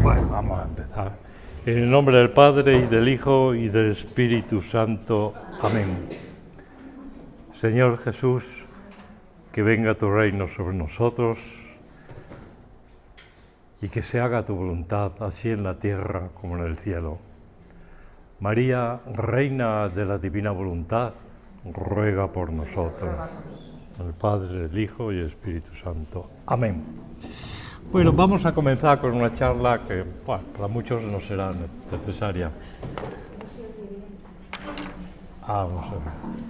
Bueno, vamos a empezar. En el nombre del Padre, y del Hijo, y del Espíritu Santo. Amén. Señor Jesús, que venga tu reino sobre nosotros y que se haga tu voluntad, así en la tierra como en el cielo. María, Reina de la Divina Voluntad, ruega por nosotros. El Padre, el Hijo y el Espíritu Santo. Amén. Bueno, vamos a comenzar con una charla que, bueno, para muchos no será necesaria. Vamos a ver.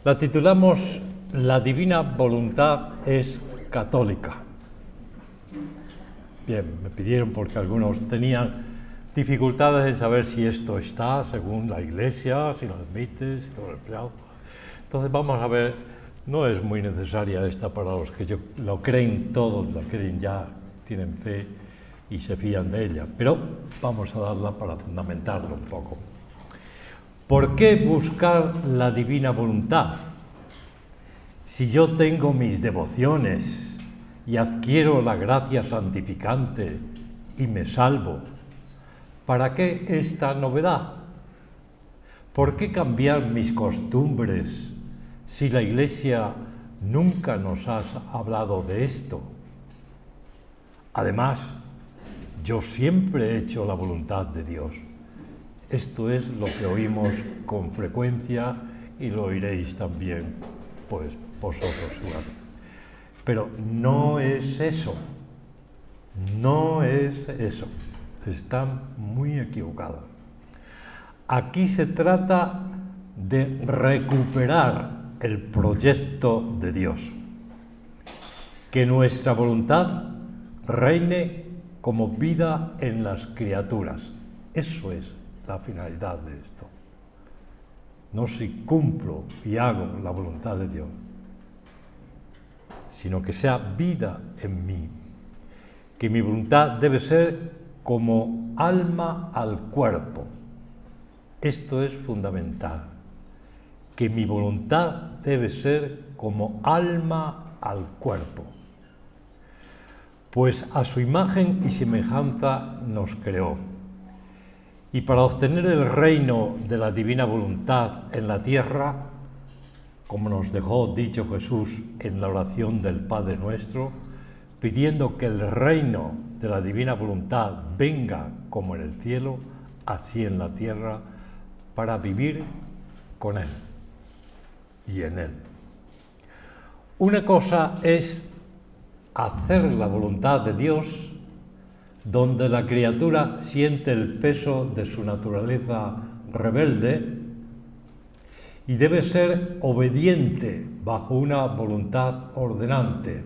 La titulamos La Divina Voluntad es católica. Bien, me pidieron porque algunos tenían dificultades en saber si esto está según la Iglesia, si lo admite, si lo empleado. Entonces vamos a ver, no es muy necesaria esta para los que lo creen todos, la creen ya, tienen fe y se fían de ella, pero vamos a darla para fundamentarlo un poco. ¿Por qué buscar la divina voluntad? Si yo tengo mis devociones y adquiero la gracia santificante y me salvo, ¿para qué esta novedad? ¿Por qué cambiar mis costumbres si la Iglesia nunca nos ha hablado de esto? Además, yo siempre he hecho la voluntad de Dios. Esto es lo que oímos con frecuencia y lo oiréis también, pues, vosotros igual. Pero no es eso. No es eso. Están muy equivocados. Aquí se trata de recuperar el proyecto de Dios. Que nuestra voluntad reine como vida en las criaturas. Eso es la finalidad de esto. No si cumplo y hago la voluntad de Dios, sino que sea vida en mí. Que mi voluntad debe ser como alma al cuerpo. Esto es fundamental. Que mi voluntad debe ser como alma al cuerpo. Pues a su imagen y semejanza nos creó. Y para obtener el reino de la divina voluntad en la tierra, como nos dejó dicho Jesús en la oración del Padre Nuestro, pidiendo que el reino de la divina voluntad venga como en el cielo, así en la tierra, para vivir con Él y en Él. Una cosa es hacer la voluntad de Dios, donde la criatura siente el peso de su naturaleza rebelde y debe ser obediente bajo una voluntad ordenante.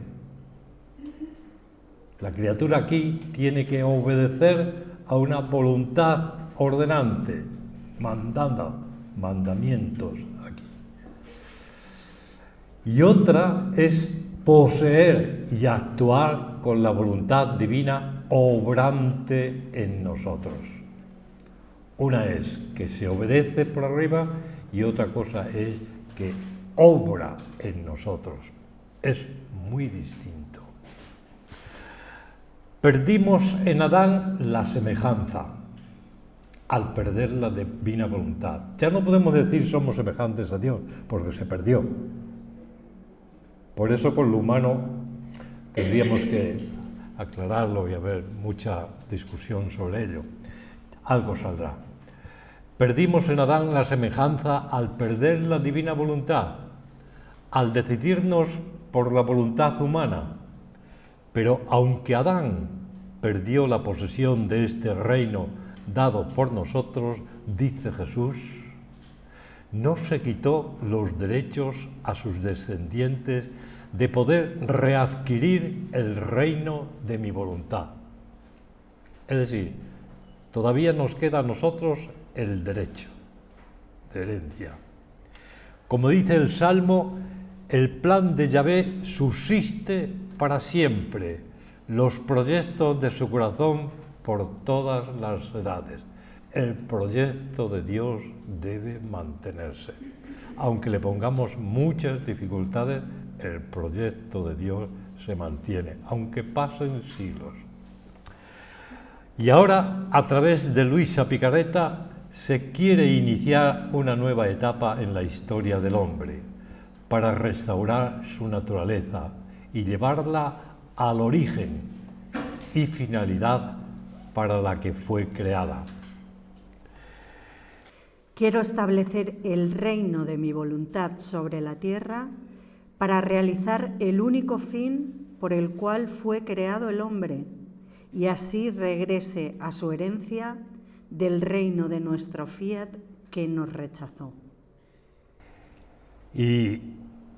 La criatura aquí tiene que obedecer a una voluntad ordenante, mandamientos aquí. Y otra es poseer y actuar con la voluntad divina obrante en nosotros. Una es que se obedece por arriba y otra cosa es que obra en nosotros. Es muy distinto. Perdimos en Adán la semejanza al perder la divina voluntad. Ya no podemos decir somos semejantes a Dios, porque se perdió. Por eso con lo humano tendríamos que aclararlo y haber mucha discusión sobre ello. Algo saldrá. Perdimos en Adán la semejanza al perder la divina voluntad, al decidirnos por la voluntad humana. Pero aunque Adán perdió la posesión de este reino dado por nosotros, dice Jesús, no se quitó los derechos a sus descendientes de poder readquirir el reino de mi voluntad. Es decir, todavía nos queda a nosotros el derecho de herencia. Como dice el Salmo, el plan de Yahvé subsiste para siempre, los proyectos de su corazón por todas las edades. El proyecto de Dios debe mantenerse. Aunque le pongamos muchas dificultades, el proyecto de Dios se mantiene, aunque pasen siglos. Y ahora, a través de Luisa Picareta, se quiere iniciar una nueva etapa en la historia del hombre, para restaurar su naturaleza y llevarla al origen y finalidad para la que fue creada. Quiero establecer el reino de mi voluntad sobre la tierra para realizar el único fin por el cual fue creado el hombre, y así regrese a su herencia del reino de nuestro fiat que nos rechazó. Y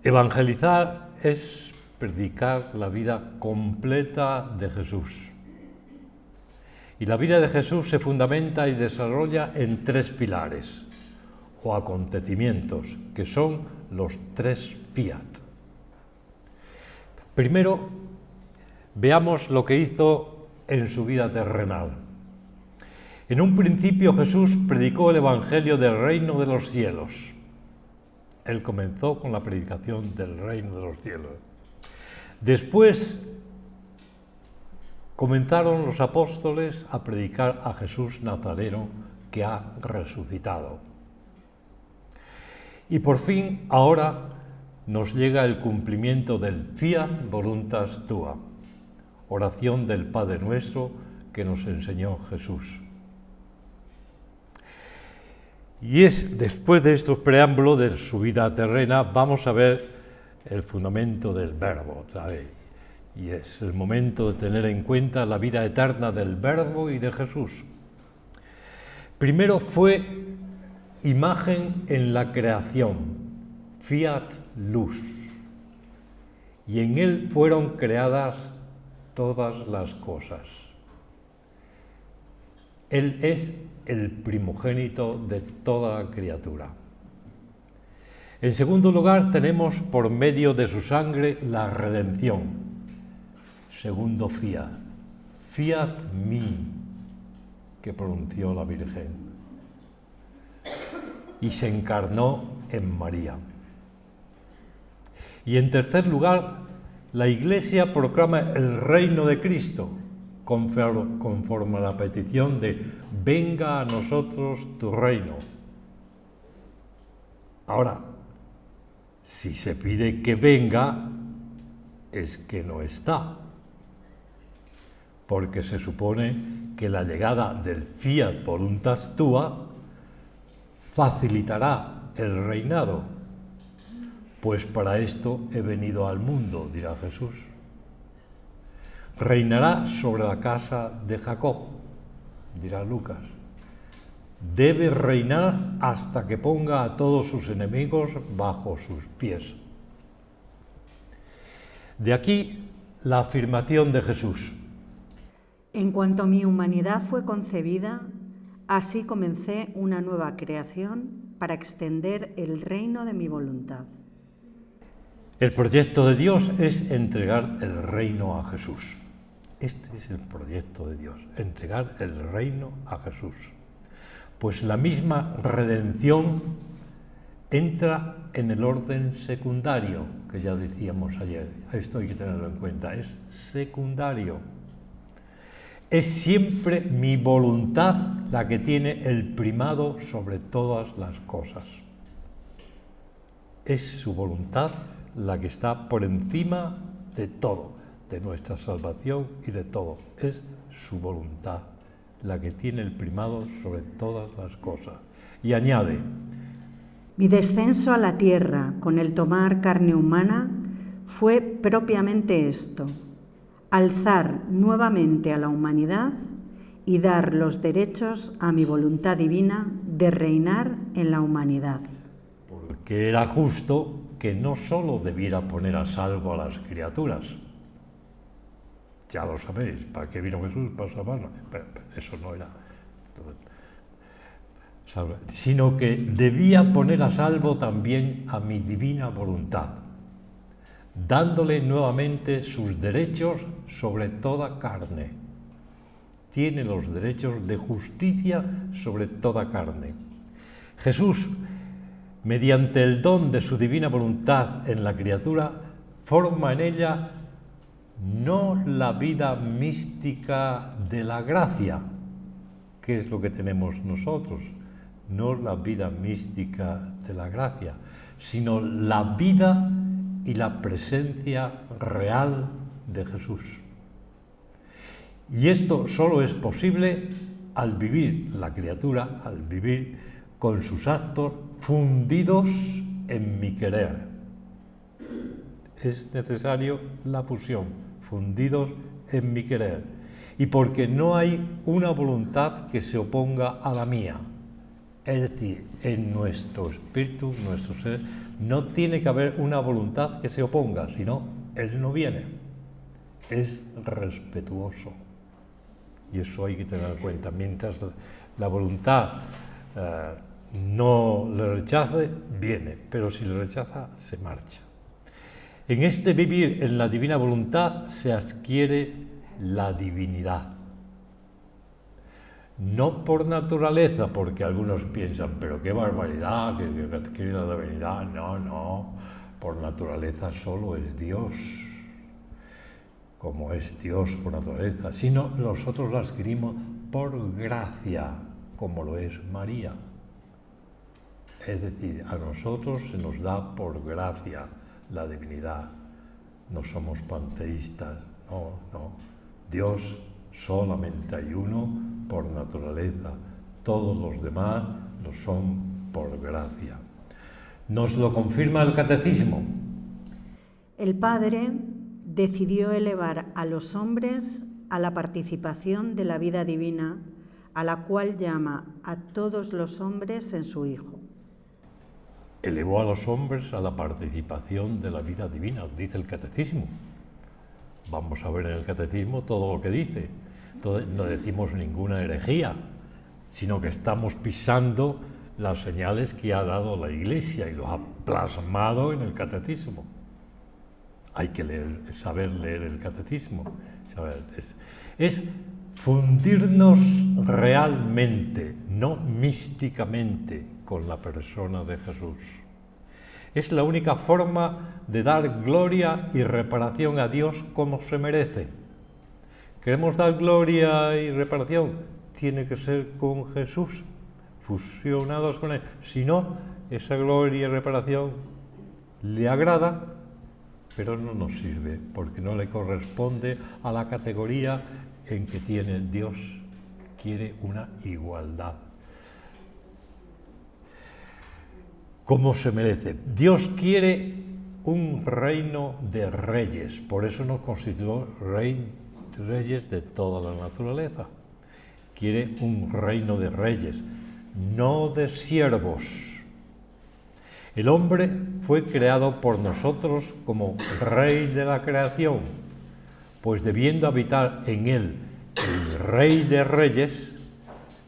evangelizar es predicar la vida completa de Jesús. Y la vida de Jesús se fundamenta y desarrolla en 3 pilares o acontecimientos, que son los 3 fiat. Primero, veamos lo que hizo en su vida terrenal. En un principio Jesús predicó el Evangelio del reino de los cielos. Él comenzó con la predicación del reino de los cielos. Después comenzaron los apóstoles a predicar a Jesús Nazareno, que ha resucitado. Y por fin, ahora nos llega el cumplimiento del Fiat Voluntas Tua, oración del Padre Nuestro que nos enseñó Jesús. Y es después de estos preámbulos de su vida terrena, vamos a ver el fundamento del Verbo, ¿sabes? Y es el momento de tener en cuenta la vida eterna del Verbo y de Jesús. Primero fue imagen en la creación, fiat luz, y en él fueron creadas todas las cosas. Él es el primogénito de toda la criatura. En segundo lugar, tenemos por medio de su sangre la redención. Segundo fiat, fiat mi, que pronunció la Virgen, y se encarnó en María. Y en tercer lugar, la Iglesia proclama el reino de Cristo, conforme a la petición de venga a nosotros tu reino. Ahora, si se pide que venga, es que no está, porque se supone que la llegada del Fiat Voluntas Tua facilitará el reinado, pues para esto he venido al mundo, dirá Jesús. Reinará sobre la casa de Jacob, dirá Lucas. Debe reinar hasta que ponga a todos sus enemigos bajo sus pies. De aquí la afirmación de Jesús. En cuanto mi humanidad fue concebida, así comencé una nueva creación para extender el reino de mi voluntad. El proyecto de Dios es entregar el reino a Jesús. Este es el proyecto de Dios, entregar el reino a Jesús. Pues la misma redención entra en el orden secundario, que ya decíamos ayer. Esto hay que tenerlo en cuenta, es secundario. Es siempre mi voluntad la que tiene el primado sobre todas las cosas. Es su voluntad la que está por encima de todo, de nuestra salvación y de todo. Es su voluntad la que tiene el primado sobre todas las cosas. Y añade: mi descenso a la tierra con el tomar carne humana fue propiamente esto: alzar nuevamente a la humanidad y dar los derechos a mi voluntad divina de reinar en la humanidad. Porque era justo que no solo debiera poner a salvo a las criaturas. Ya lo sabéis, ¿para qué vino Jesús? Para salvarnos. Pero eso no era. Sino que debía poner a salvo también a mi divina voluntad, dándole nuevamente sus derechos sobre toda carne. Tiene los derechos de justicia sobre toda carne. Jesús, mediante el don de su divina voluntad en la criatura, forma en ella no la vida mística de la gracia, que es lo que tenemos nosotros, no la vida mística de la gracia, sino la vida y la presencia real de Jesús. Y esto solo es posible al vivir la criatura, al vivir con sus actos fundidos en mi querer. Es necesario la fusión, fundidos en mi querer. Y porque no hay una voluntad que se oponga a la mía. Es decir, en nuestro espíritu, nuestro ser, no tiene que haber una voluntad que se oponga, sino Él no viene. Es respetuoso. Y eso hay que tener en cuenta. Mientras la voluntad no le rechace, viene, pero si le rechaza, se marcha. En este vivir en la divina voluntad se adquiere la divinidad. No por naturaleza, porque algunos piensan, pero qué barbaridad, que adquiere la divinidad. No, por naturaleza solo es Dios, como es Dios por naturaleza, sino nosotros la adquirimos por gracia, como lo es María. Es decir, a nosotros se nos da por gracia la divinidad. No somos panteístas, no. Dios solamente hay uno por naturaleza. Todos los demás lo son por gracia. Nos lo confirma el Catecismo. El Padre decidió elevar a los hombres a la participación de la vida divina, a la cual llama a todos los hombres en su Hijo. Elevó a los hombres a la participación de la vida divina, dice el Catecismo. Vamos a ver en el Catecismo todo lo que dice. Entonces, no decimos ninguna herejía, sino que estamos pisando las señales que ha dado la Iglesia y lo ha plasmado en el Catecismo. Hay que saber leer el Catecismo. Es fundirnos realmente, no místicamente, con la persona de Jesús. Es la única forma de dar gloria y reparación a Dios como se merece. ¿Queremos dar gloria y reparación? Tiene que ser con Jesús, fusionados con Él. Si no, esa gloria y reparación le agrada, pero no nos sirve, porque no le corresponde a la categoría en que tiene Dios. Quiere una igualdad. Como se merece. Dios quiere un reino de reyes, por eso nos constituyó reyes de toda la naturaleza. Quiere un reino de reyes, no de siervos. El hombre fue creado por nosotros como rey de la creación, pues debiendo habitar en él el rey de reyes,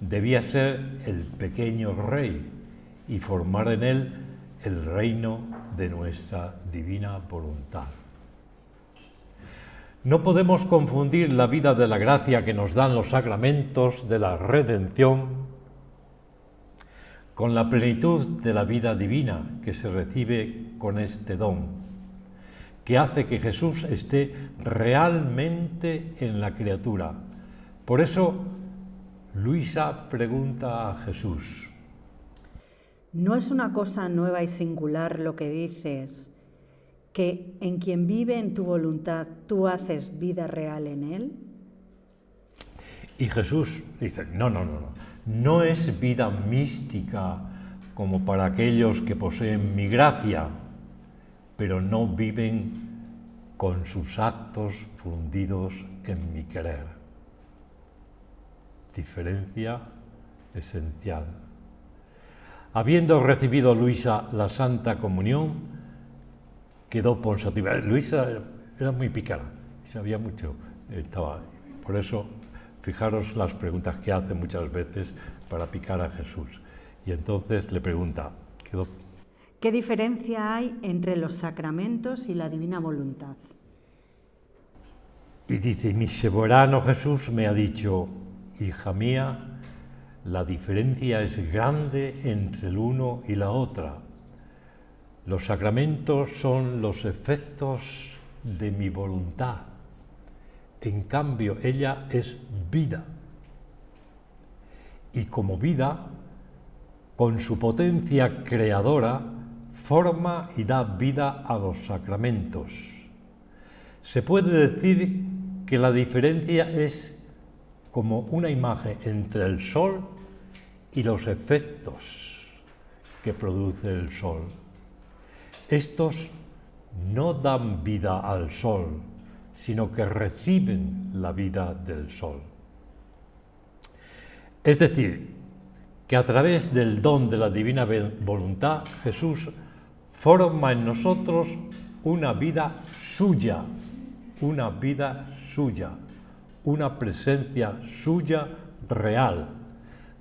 debía ser el pequeño rey y formar en él el reino de nuestra divina voluntad. No podemos confundir la vida de la gracia que nos dan los sacramentos de la redención con la plenitud de la vida divina que se recibe con este don, que hace que Jesús esté realmente en la criatura. Por eso, Luisa pregunta a Jesús: ¿no es una cosa nueva y singular lo que dices, que en quien vive en tu voluntad tú haces vida real en él? Y Jesús dice, no es vida mística como para aquellos que poseen mi gracia, pero no viven con sus actos fundidos en mi querer. Diferencia esencial. Habiendo recibido Luisa la Santa Comunión, quedó pensativa. Luisa era muy pícara, sabía mucho, por eso, fijaros las preguntas que hace muchas veces para picar a Jesús. Y entonces le pregunta, ¿qué diferencia hay entre los sacramentos y la divina voluntad? Y dice, mi soberano Jesús me ha dicho, hija mía, la diferencia es grande entre el uno y la otra. Los sacramentos son los efectos de mi voluntad, En cambio, ella es vida. Y como vida, con su potencia creadora, forma y da vida a los sacramentos. Se puede decir que la diferencia es como una imagen entre el sol y los efectos que produce el sol. Estos no dan vida al sol, sino que reciben la vida del sol. Es decir, que a través del don de la divina voluntad, Jesús forma en nosotros una vida suya, una presencia suya real,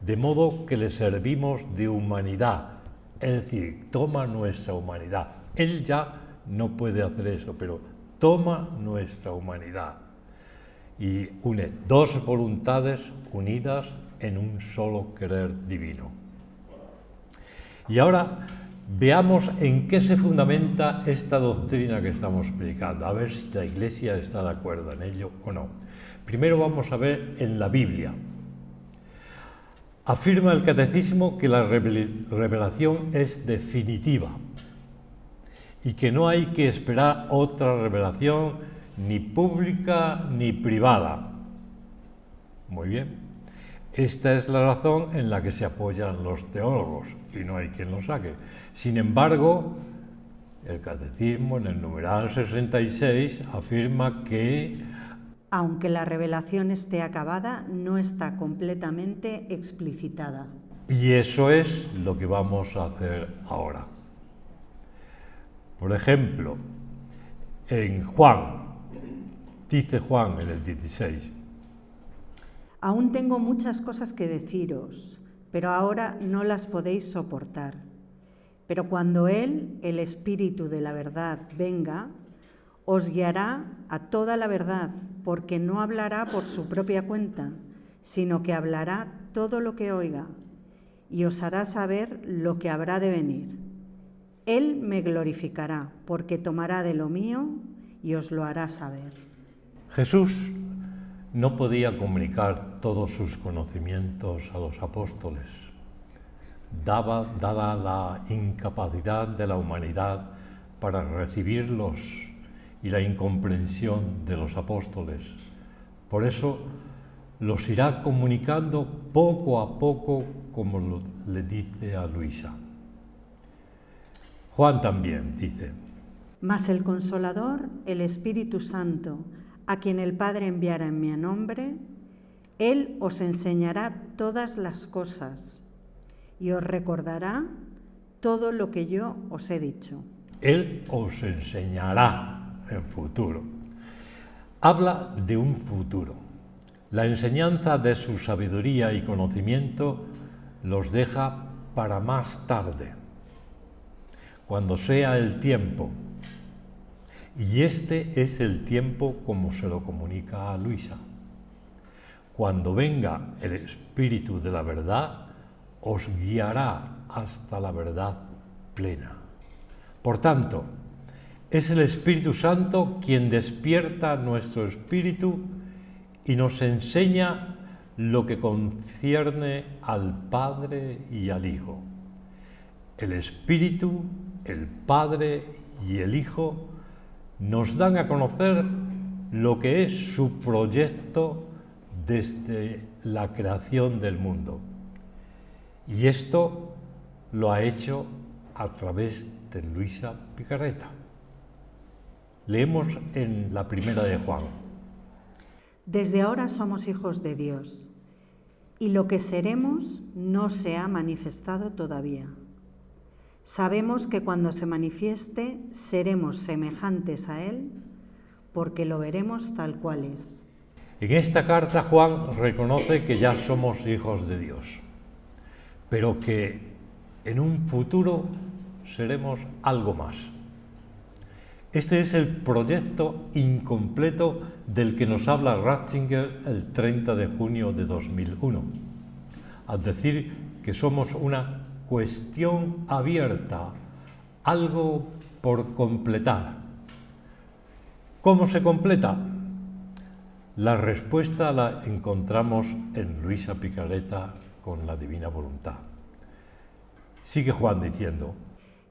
de modo que le servimos de humanidad, es decir, toma nuestra humanidad. Él ya no puede hacer eso, pero toma nuestra humanidad y une dos voluntades unidas en un solo querer divino. Y ahora veamos en qué se fundamenta esta doctrina que estamos predicando, a ver si la Iglesia está de acuerdo en ello o no. Primero vamos a ver en la Biblia. Afirma el Catecismo que la revelación es definitiva y que no hay que esperar otra revelación ni pública ni privada. Muy bien. Esta es la razón en la que se apoyan los teólogos y no hay quien lo saque. Sin embargo, el Catecismo en el numeral 66 afirma que aunque la revelación esté acabada, no está completamente explicitada. Y eso es lo que vamos a hacer ahora. Por ejemplo, en Juan, dice Juan en el 16. Aún tengo muchas cosas que deciros, pero ahora no las podéis soportar. Pero cuando Él, el Espíritu de la verdad, venga, os guiará a toda la verdad, porque no hablará por su propia cuenta, sino que hablará todo lo que oiga, y os hará saber lo que habrá de venir. Él me glorificará, porque tomará de lo mío y os lo hará saber. Jesús no podía comunicar todos sus conocimientos a los apóstoles, dada la incapacidad de la humanidad para recibirlos y la incomprensión de los apóstoles. Por eso los irá comunicando poco a poco, como le dice a Luisa. Juan también dice: Mas el Consolador, el Espíritu Santo, a quien el Padre enviará en mi nombre, Él os enseñará todas las cosas y os recordará todo lo que yo os he dicho. Él os enseñará en futuro. Habla de un futuro. La enseñanza de su sabiduría y conocimiento los deja para más tarde, cuando sea el tiempo. Y este es el tiempo como se lo comunica a Luisa. Cuando venga el Espíritu de la verdad, os guiará hasta la verdad plena. Por tanto, es el Espíritu Santo quien despierta nuestro espíritu y nos enseña lo que concierne al Padre y al Hijo. El Espíritu, el Padre y el Hijo nos dan a conocer lo que es su proyecto desde la creación del mundo. Y esto lo ha hecho a través de Luisa Picarreta. Leemos en la primera de Juan. Desde ahora somos hijos de Dios, y lo que seremos no se ha manifestado todavía. Sabemos que cuando se manifieste seremos semejantes a Él, porque lo veremos tal cual es. En esta carta Juan reconoce que ya somos hijos de Dios, pero que en un futuro seremos algo más. Este es el proyecto incompleto del que nos habla Ratzinger el 30 de junio de 2001, al decir que somos una cuestión abierta, algo por completar. ¿Cómo se completa? La respuesta la encontramos en Luisa Picareta con la Divina Voluntad. Sigue Juan diciendo: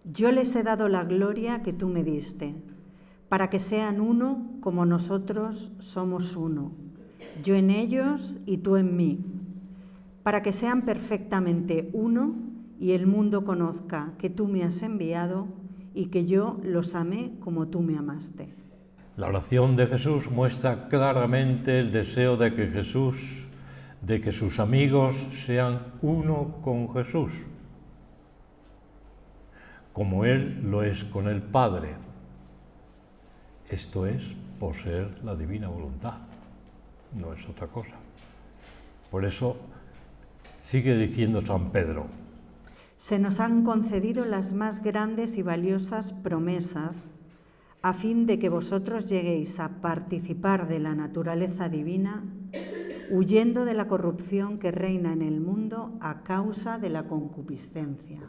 yo les he dado la gloria que tú me diste, para que sean uno como nosotros somos uno, yo en ellos y tú en mí, para que sean perfectamente uno y el mundo conozca que tú me has enviado y que yo los amé como tú me amaste. La oración de Jesús muestra claramente el deseo de que sus amigos sean uno con Jesús, como Él lo es con el Padre. Esto es poseer la divina voluntad, no es otra cosa. Por eso sigue diciendo San Pedro: se nos han concedido las más grandes y valiosas promesas a fin de que vosotros lleguéis a participar de la naturaleza divina, huyendo de la corrupción que reina en el mundo a causa de la concupiscencia.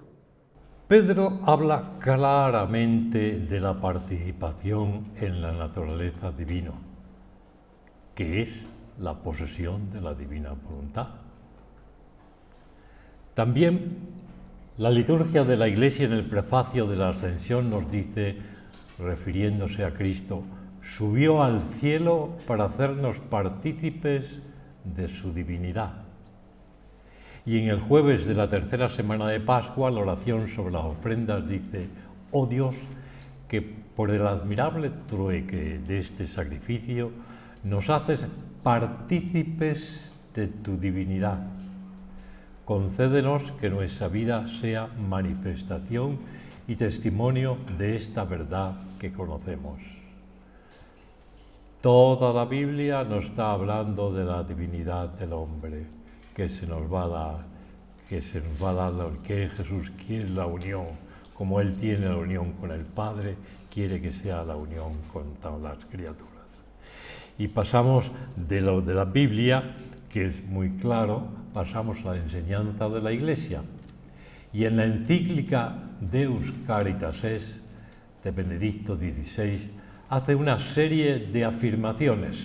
Pedro habla claramente de la participación en la naturaleza divina, que es la posesión de la divina voluntad. También la liturgia de la Iglesia en el prefacio de la Ascensión nos dice, refiriéndose a Cristo, subió al cielo para hacernos partícipes de su divinidad. Y en el jueves de la tercera semana de Pascua, la oración sobre las ofrendas dice: oh Dios, que por el admirable trueque de este sacrificio nos haces partícipes de tu divinidad. Concédenos que nuestra vida sea manifestación y testimonio de esta verdad que conocemos. Toda la Biblia nos está hablando de la divinidad del hombre, que se nos va a dar, que Jesús quiere la unión, como Él tiene la unión con el Padre, quiere que sea la unión con todas las criaturas. Y pasamos de lo de la Biblia, que es muy claro, pasamos a la enseñanza de la Iglesia. Y en la encíclica Deus Caritas Est de Benedicto XVI hace una serie de afirmaciones.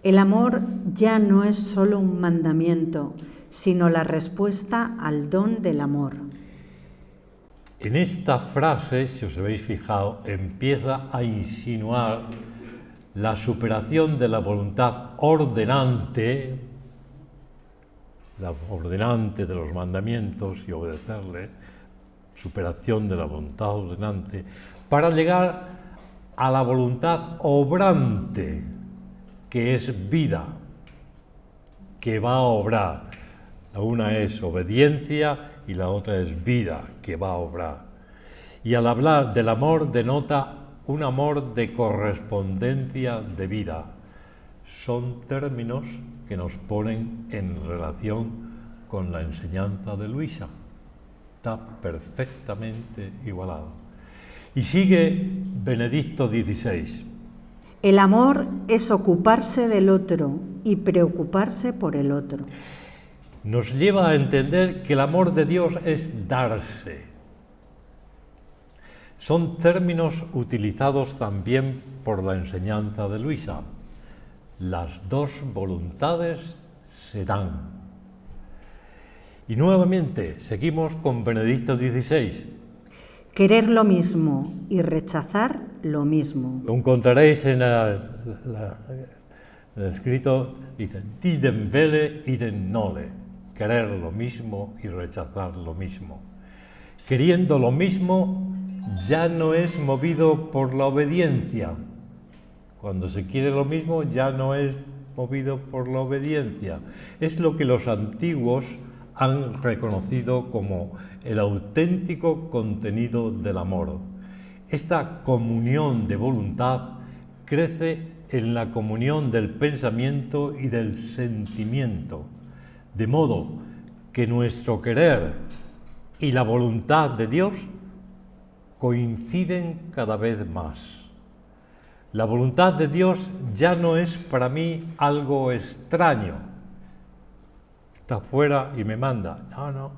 El amor ya no es solo un mandamiento, sino la respuesta al don del amor. En esta frase, si os habéis fijado, empieza a insinuar la superación de la voluntad ordenante de los mandamientos y obedecerle, superación de la voluntad ordenante, para llegar a la voluntad obrante, que es vida, que va a obrar. La una es obediencia y la otra es vida, que va a obrar. Y al hablar del amor denota un amor de correspondencia de vida. Son términos que nos ponen en relación con la enseñanza de Luisa. Está perfectamente igualado. Y sigue Benedicto XVI. El amor es ocuparse del otro y preocuparse por el otro. Nos lleva a entender que el amor de Dios es darse. Son términos utilizados también por la enseñanza de Luisa. Las dos voluntades se dan. Y nuevamente seguimos con Benedicto XVI. Querer lo mismo y rechazar lo mismo. Lo encontraréis en el escrito, dice, idem vele, idem nole. Querer lo mismo y rechazar lo mismo. Queriendo lo mismo, ya no es movido por la obediencia. Cuando se quiere lo mismo, ya no es movido por la obediencia. Es lo que los antiguos han reconocido como el auténtico contenido del amor. Esta comunión de voluntad crece en la comunión del pensamiento y del sentimiento, de modo que nuestro querer y la voluntad de Dios coinciden cada vez más. La voluntad de Dios ya no es para mí algo extraño. Está fuera y me manda. No,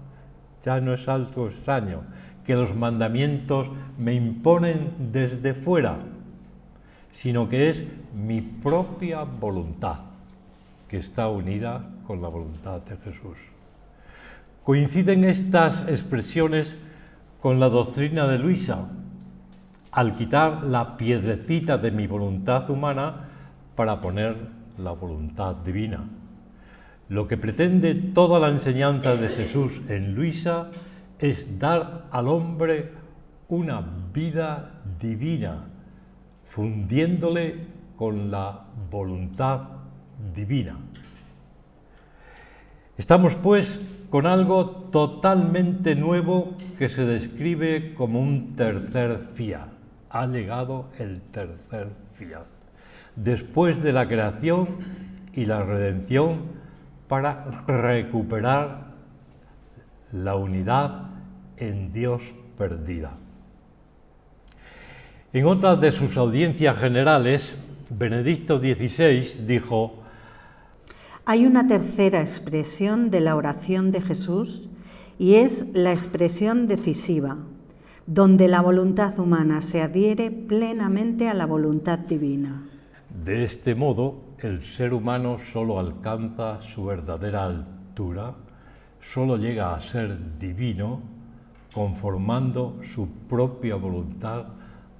ya no es algo extraño, que los mandamientos me imponen desde fuera, sino que es mi propia voluntad, que está unida con la voluntad de Jesús. Coinciden estas expresiones con la doctrina de Luisa, al quitar la piedrecita de mi voluntad humana para poner la voluntad divina. Lo que pretende toda la enseñanza de Jesús en Luisa es dar al hombre una vida divina, fundiéndole con la voluntad divina. Estamos, pues, con algo totalmente nuevo que se describe como un tercer fiat. Ha llegado el tercer fiat, después de la creación y la redención, para recuperar la unidad en Dios perdida. En otra de sus audiencias generales, Benedicto XVI dijo: hay una tercera expresión de la oración de Jesús y es la expresión decisiva, donde la voluntad humana se adhiere plenamente a la voluntad divina. De este modo, el ser humano solo alcanza su verdadera altura, solo llega a ser divino, conformando su propia voluntad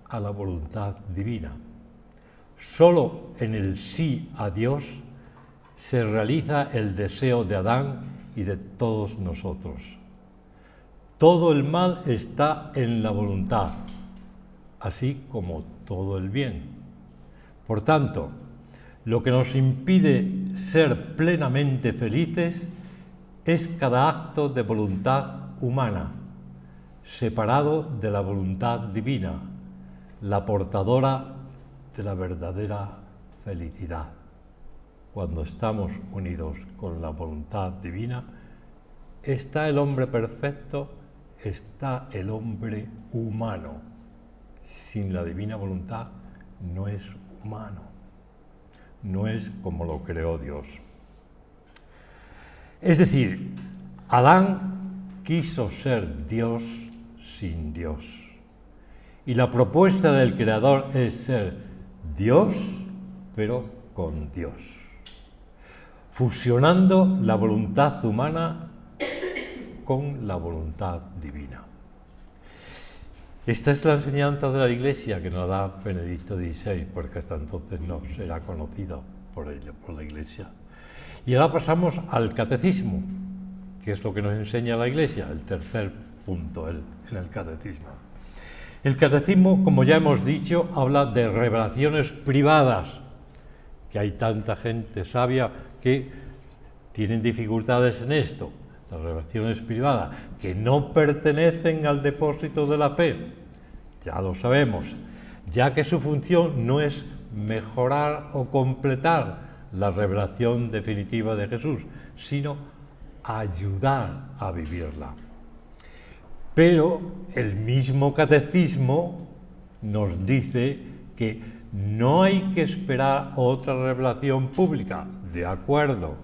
a la voluntad divina. Solo en el sí a Dios se realiza el deseo de Adán y de todos nosotros. Todo el mal está en la voluntad, así como todo el bien. Por tanto, lo que nos impide ser plenamente felices es cada acto de voluntad humana, separado de la voluntad divina, la portadora de la verdadera felicidad. Cuando estamos unidos con la voluntad divina, está el hombre perfecto, está el hombre humano. Sin la divina voluntad no es humano, no es como lo creó Dios. Es decir, Adán quiso ser Dios sin Dios. Y la propuesta del Creador es ser Dios, pero con Dios, fusionando la voluntad humana con la voluntad divina. Esta es la enseñanza de la Iglesia que nos da Benedicto XVI, porque hasta entonces no será conocido por ello, por la Iglesia. Y ahora pasamos al catecismo, que es lo que nos enseña la Iglesia, el tercer punto en el catecismo. El catecismo, como ya hemos dicho, habla de revelaciones privadas, que hay tanta gente sabia que tienen dificultades en esto, las revelaciones privadas, que no pertenecen al depósito de la fe, ya lo sabemos, ya que su función no es mejorar o completar la revelación definitiva de Jesús, sino ayudar a vivirla. Pero el mismo catecismo nos dice que no hay que esperar otra revelación pública. De acuerdo,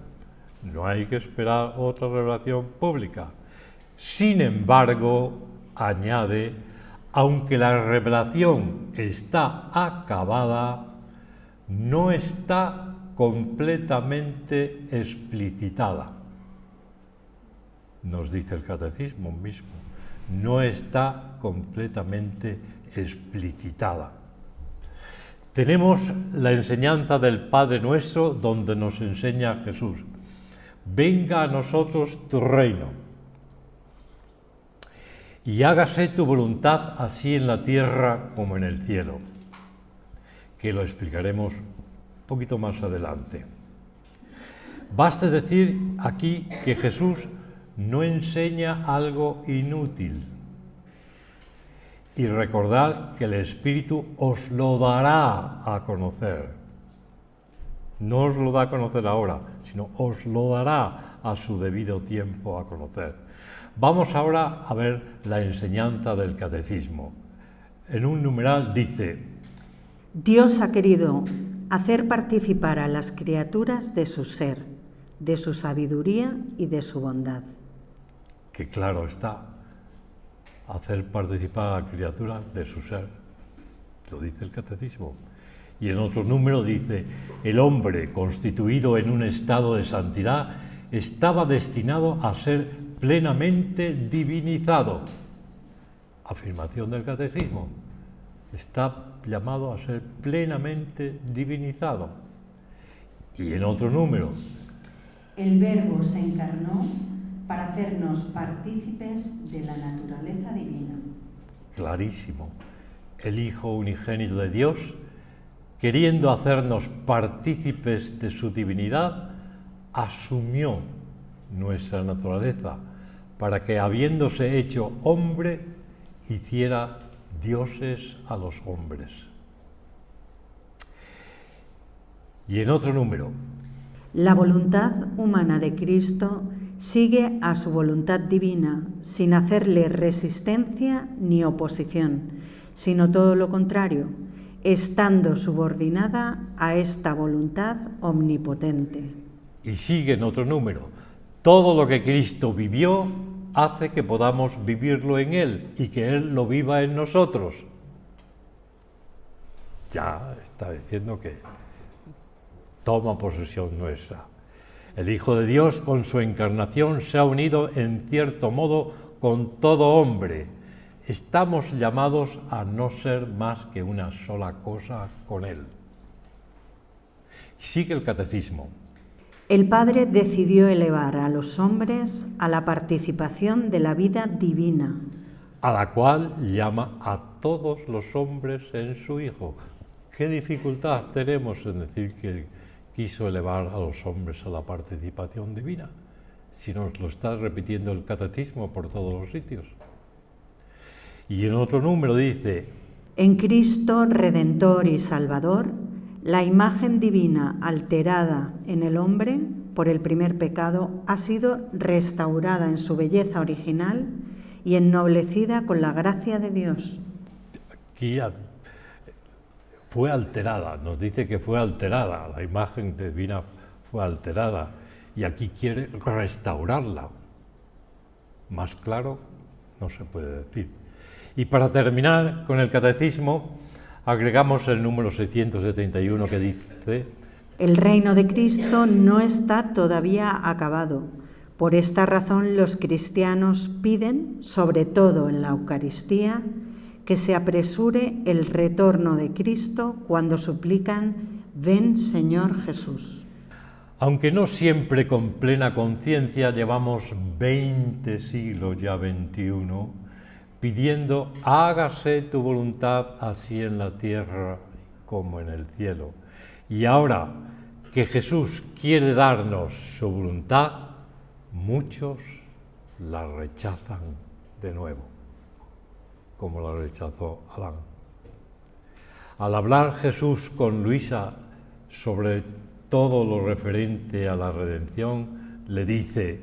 no hay que esperar otra revelación pública. Sin embargo, añade, aunque la revelación está acabada, no está completamente explicitada. Nos dice el catecismo mismo, no está completamente explicitada. Tenemos la enseñanza del Padre Nuestro, donde nos enseña Jesús: venga a nosotros tu reino y hágase tu voluntad así en la tierra como en el cielo, que lo explicaremos un poquito más adelante. Basta decir aquí que Jesús no enseña algo inútil y recordar que el Espíritu os lo dará a conocer. No os lo da a conocer ahora, sino os lo dará a su debido tiempo a conocer. Vamos ahora a ver la enseñanza del catecismo. En un numeral dice: Dios ha querido hacer participar a las criaturas de su ser, de su sabiduría y de su bondad. Que claro está, hacer participar a la criatura de su ser, lo dice el catecismo. Y en otro número dice, el hombre constituido en un estado de santidad estaba destinado a ser plenamente divinizado. Afirmación del Catecismo. Está llamado a ser plenamente divinizado. Y en otro número, el Verbo se encarnó para hacernos partícipes de la naturaleza divina. Clarísimo. El Hijo unigénito de Dios, queriendo hacernos partícipes de su divinidad, asumió nuestra naturaleza para que, habiéndose hecho hombre, hiciera dioses a los hombres. Y en otro número, la voluntad humana de Cristo sigue a su voluntad divina sin hacerle resistencia ni oposición, sino todo lo contrario, estando subordinada a esta voluntad omnipotente. Y sigue en otro número, todo lo que Cristo vivió hace que podamos vivirlo en Él y que Él lo viva en nosotros. Ya está diciendo que toma posesión nuestra. El Hijo de Dios, con su encarnación, se ha unido en cierto modo con todo hombre. Estamos llamados a no ser más que una sola cosa con Él. Sigue el Catecismo. El Padre decidió elevar a los hombres a la participación de la vida divina, a la cual llama a todos los hombres en su Hijo. ¿Qué dificultad tenemos en decir que quiso elevar a los hombres a la participación divina, si nos lo está repitiendo el Catecismo por todos los sitios? Y en otro número dice, en Cristo Redentor y Salvador, la imagen divina alterada en el hombre por el primer pecado ha sido restaurada en su belleza original y ennoblecida con la gracia de Dios. Aquí fue alterada, nos dice que fue alterada, la imagen divina fue alterada, y aquí quiere restaurarla. Más claro no se puede decir. Y para terminar con el Catecismo, agregamos el número 671 que dice: el reino de Cristo no está todavía acabado. Por esta razón los cristianos piden, sobre todo en la Eucaristía, que se apresure el retorno de Cristo cuando suplican: ven, Señor Jesús. Aunque no siempre con plena conciencia, llevamos 20 siglos ya, 21, pidiendo: hágase tu voluntad así en la tierra como en el cielo. Y ahora que Jesús quiere darnos su voluntad, muchos la rechazan de nuevo, como la rechazó Adán. Al hablar Jesús con Luisa sobre todo lo referente a la redención, le dice: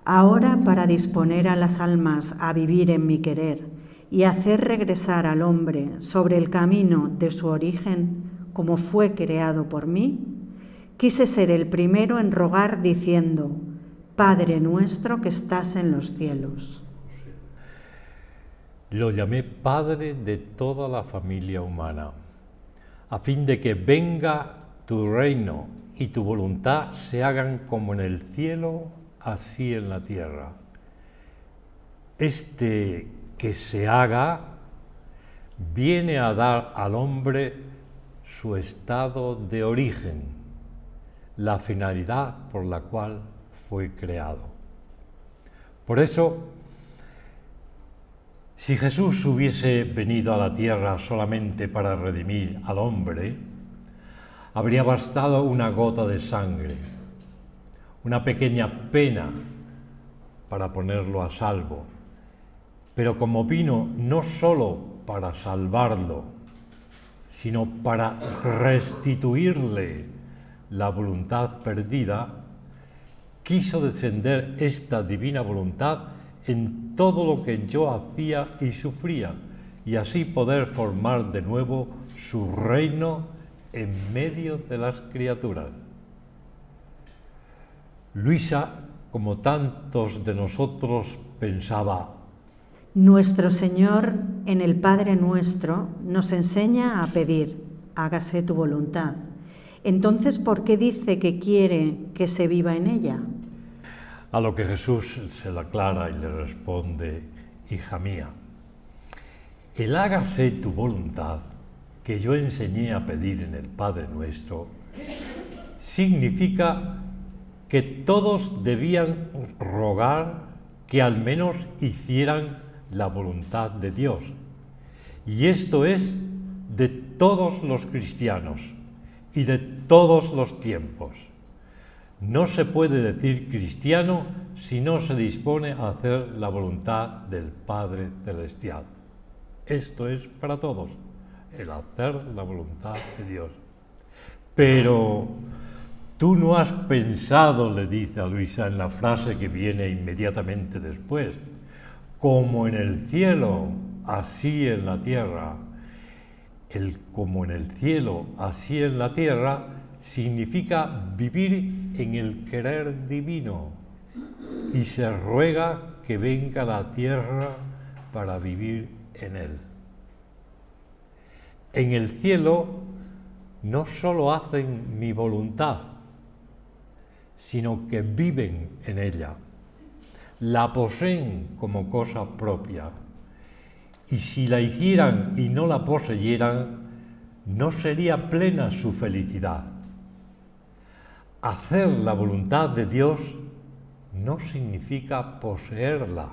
ahora, para disponer a las almas a vivir en mi querer y hacer regresar al hombre sobre el camino de su origen, como fue creado por mí, quise ser el primero en rogar diciendo: Padre nuestro que estás en los cielos. Lo llamé Padre de toda la familia humana, a fin de que venga tu reino y tu voluntad se hagan como en el cielo, así en la tierra. Este que se haga viene a dar al hombre su estado de origen, la finalidad por la cual fue creado. Por eso, si Jesús hubiese venido a la tierra solamente para redimir al hombre, habría bastado una gota de sangre, una pequeña pena para ponerlo a salvo. Pero como vino no solo para salvarlo, sino para restituirle la voluntad perdida, quiso descender esta divina voluntad en todo lo que yo hacía y sufría, y así poder formar de nuevo su reino en medio de las criaturas. Luisa, como tantos de nosotros, pensaba: nuestro Señor, en el Padre Nuestro, nos enseña a pedir: hágase tu voluntad. Entonces, ¿por qué dice que quiere que se viva en ella? A lo que Jesús se la aclara y le responde: hija mía, el hágase tu voluntad que yo enseñé a pedir en el Padre Nuestro significa que todos debían rogar que al menos hicieran la voluntad de Dios. Y esto es de todos los cristianos y de todos los tiempos. No se puede decir cristiano si no se dispone a hacer la voluntad del Padre Celestial. Esto es para todos, el hacer la voluntad de Dios. Pero tú no has pensado, le dice a Luisa en la frase que viene inmediatamente después, como en el cielo, así en la tierra. El como en el cielo, así en la tierra, significa vivir en el querer divino, y se ruega que venga la tierra para vivir en él. En el cielo no solo hacen mi voluntad, sino que viven en ella, la poseen como cosa propia. Y si la hicieran y no la poseyeran, no sería plena su felicidad. Hacer la voluntad de Dios no significa poseerla,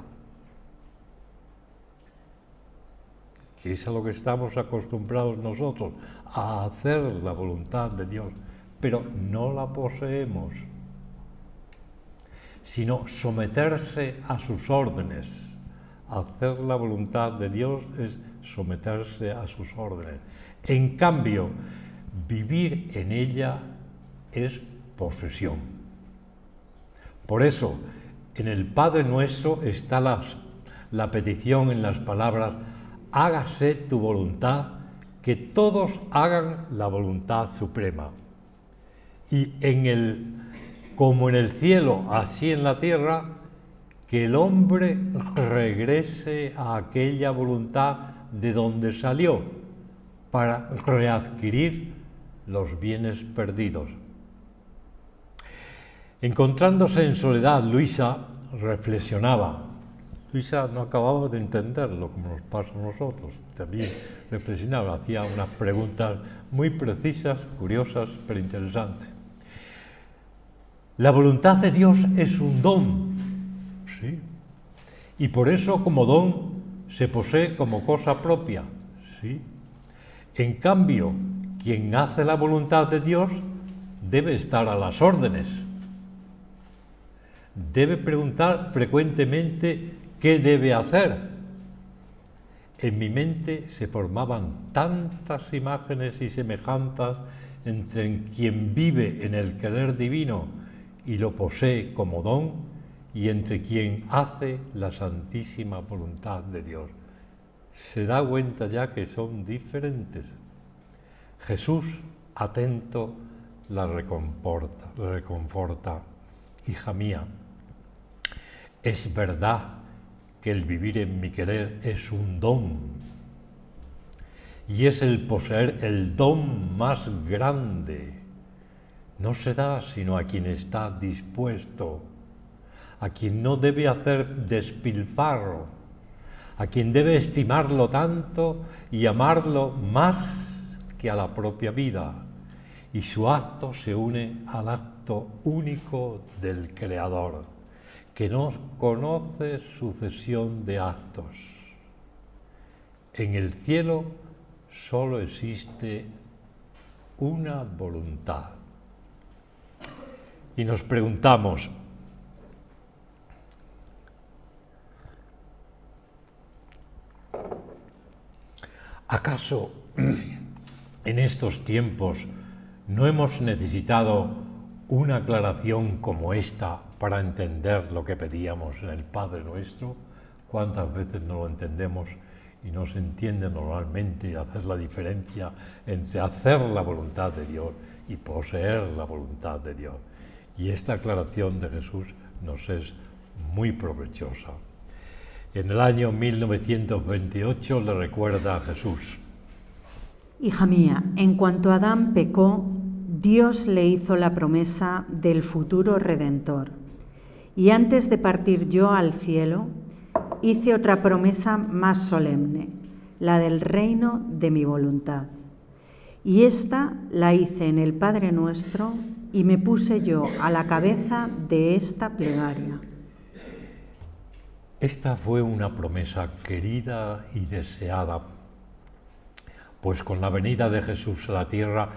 que es a lo que estamos acostumbrados nosotros, a hacer la voluntad de Dios, pero no la poseemos, sino someterse a sus órdenes. Hacer la voluntad de Dios es someterse a sus órdenes. En cambio, vivir en ella es posesión. Por eso, en el Padre Nuestro está la petición en las palabras: hágase tu voluntad, que todos hagan la voluntad suprema. Y como en el cielo, así en la tierra, que el hombre regrese a aquella voluntad de donde salió para readquirir los bienes perdidos. Encontrándose en soledad, Luisa reflexionaba. Luisa no acababa de entenderlo como nos pasa a nosotros. También reflexionaba, hacía unas preguntas muy precisas, curiosas, pero interesantes. La voluntad de Dios es un don. Sí. Y por eso como don se posee como cosa propia. Sí. En cambio, quien hace la voluntad de Dios debe estar a las órdenes. Debe preguntar frecuentemente qué debe hacer. En mi mente se formaban tantas imágenes y semejanzas entre quien vive en el querer divino y lo posee como don, y entre quien hace la santísima voluntad de Dios. Se da cuenta ya que son diferentes. Jesús, atento, la reconforta. Hija mía, es verdad que el vivir en mi querer es un don, y es el poseer el don más grande. No se da sino a quien está dispuesto, a quien no debe hacer despilfarro, a quien debe estimarlo tanto y amarlo más que a la propia vida, y su acto se une al acto único del Creador, que no conoce sucesión de actos. En el cielo solo existe una voluntad. Y nos preguntamos, ¿acaso en estos tiempos no hemos necesitado una aclaración como esta para entender lo que pedíamos en el Padre Nuestro? ¿Cuántas veces no lo entendemos y no se entiende normalmente hacer la diferencia entre hacer la voluntad de Dios y poseer la voluntad de Dios? Y esta aclaración de Jesús nos es muy provechosa. En el año 1928 le recuerda a Jesús: Hija mía, en cuanto Adán pecó, Dios le hizo la promesa del futuro Redentor. Y antes de partir yo al cielo, hice otra promesa más solemne, la del reino de mi voluntad. Y esta la hice en el Padre Nuestro y me puse yo a la cabeza de esta plegaria. Esta fue una promesa querida y deseada, pues con la venida de Jesús a la tierra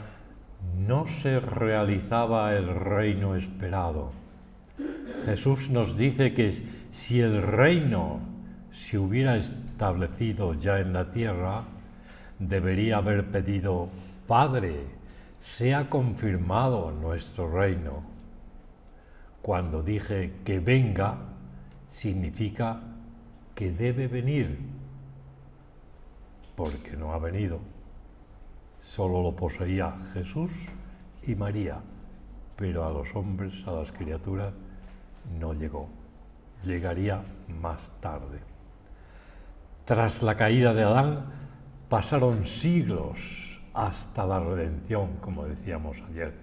no se realizaba el reino esperado. Jesús nos dice que si el reino se hubiera establecido ya en la tierra, debería haber pedido: Padre, sea confirmado nuestro reino. Cuando dije que venga, significa que debe venir, porque no ha venido. Solo lo poseía Jesús y María, pero a los hombres, a las criaturas, no llegó. Llegaría más tarde. Tras la caída de Adán, pasaron siglos hasta la redención, como decíamos ayer.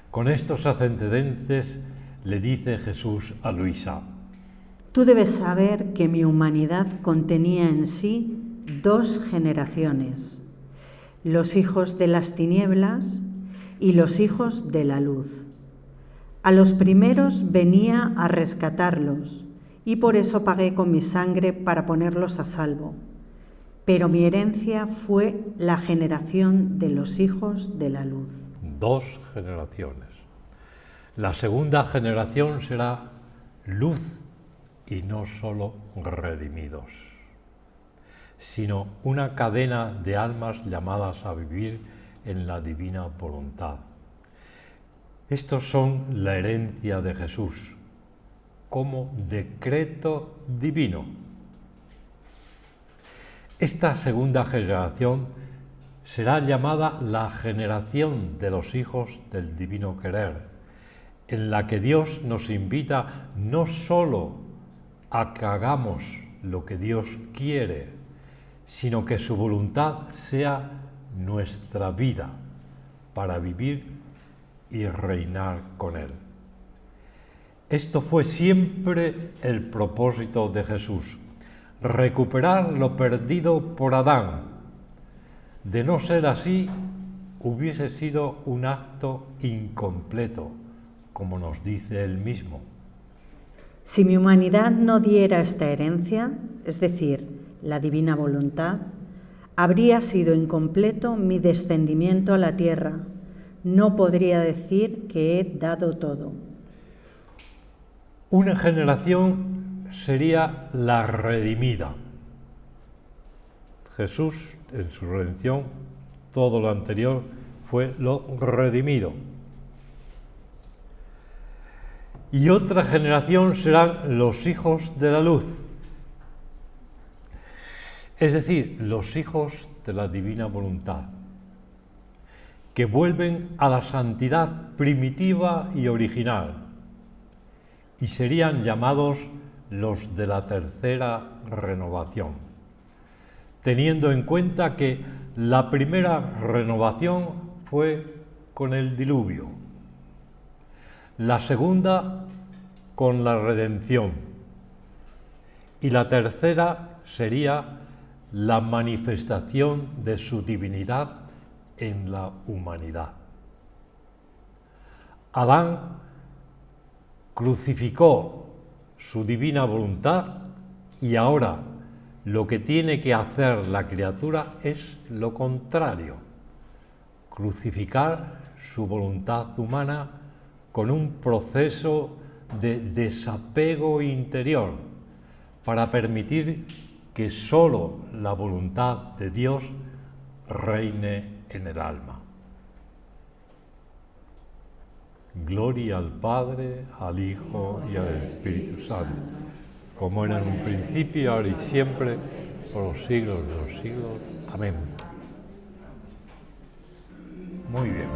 Con estos antecedentes le dice Jesús a Luisa: Tú debes saber que mi humanidad contenía en sí 2 generaciones, los hijos de las tinieblas y los hijos de la luz. A los primeros venía a rescatarlos y por eso pagué con mi sangre para ponerlos a salvo. Pero mi herencia fue la generación de los hijos de la luz. 2 generaciones. La segunda generación será luz y no solo redimidos, sino una cadena de almas llamadas a vivir en la divina voluntad. Estos son la herencia de Jesús como decreto divino. Esta segunda generación será llamada la generación de los hijos del divino querer, en la que Dios nos invita no solo a que hagamos lo que Dios quiere, sino que su voluntad sea nuestra vida para vivir y reinar con Él. Esto fue siempre el propósito de Jesús: recuperar lo perdido por Adán. De no ser así, hubiese sido un acto incompleto, como nos dice él mismo. Si mi humanidad no diera esta herencia, es decir, la divina voluntad, habría sido incompleto mi descendimiento a la tierra. No podría decir que he dado todo. Una generación sería la redimida. Jesús, en su redención, todo lo anterior fue lo redimido. Y otra generación serán los hijos de la luz, es decir, los hijos de la divina voluntad, que vuelven a la santidad primitiva y original, y serían llamados los de la tercera renovación, teniendo en cuenta que la primera renovación fue con el diluvio, la segunda con la redención y la tercera sería la manifestación de su divinidad en la humanidad. Adán crucificó su divina voluntad y ahora lo que tiene que hacer la criatura es lo contrario: crucificar su voluntad humana con un proceso de desapego interior para permitir que solo la voluntad de Dios reine en el alma. Gloria al Padre, al Hijo y al Espíritu Santo, como era en un principio, ahora y siempre, por los siglos de los siglos. Amén. Muy bien.